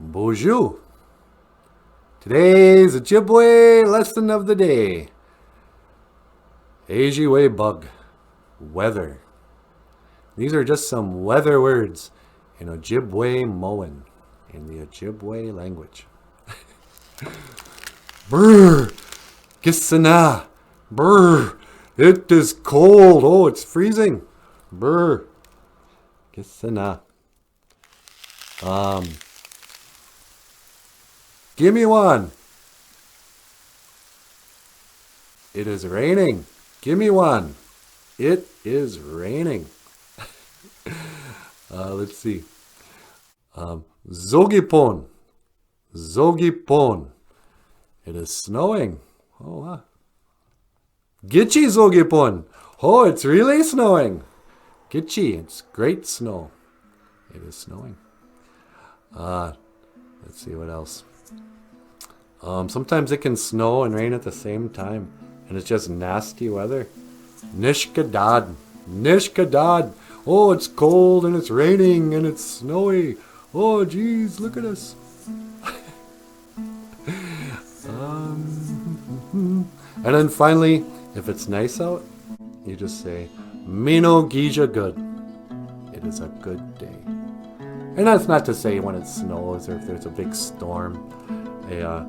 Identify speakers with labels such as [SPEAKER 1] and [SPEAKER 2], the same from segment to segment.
[SPEAKER 1] BOOZHOO. Today's Ojibwe lesson of the day. EZHIWEBAG. Weather. These are just some weather words in Ojibwe Moan, in the Ojibwe language. Brr! Kisana! Brr! It is cold! Oh, it's freezing! Brr! Kisana. GIMIWAN. It is raining. GIMIWAN. It is raining. Let's see. ZOOGIPON. ZOOGIPON. It is snowing. Oh, wow. ZOOGIPON. Oh, it's really snowing. It's great snow. It is snowing. Let's see what else. Sometimes it can snow and rain at the same time, and it's just nasty weather. NISHKAADAD. NISHKAADAD. Oh, it's cold and it's raining and it's snowy. Oh, geez, look at us. And then finally, if it's nice out, you just say, MINO-GIIZHIGAD. It is a good day. And that's not to say when it snows or if there's a big storm, a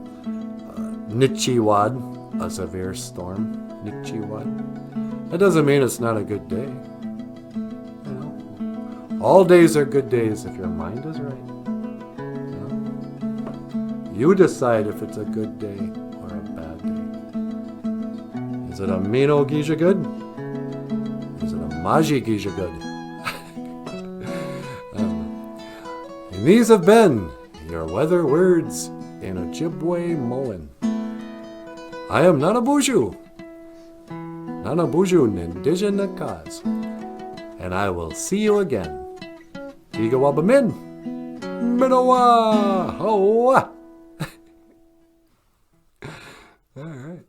[SPEAKER 1] NICHIIWAD, a severe storm, NICHIIWAD. That doesn't mean it's not a good day. You know, all days are good days if your mind is right. You decide if it's a good day or a bad day. Is it a MINO-GIIZHIGAD? Is it a MAJI-GIIZHIGAD? And these have been your weather words in Ojibwe Moan. I am NANABOOZHOO. NANABOOZHOO NINDIGINAKAZ. And I will see you again. Igawabamin. Minowa. Hoa. All right.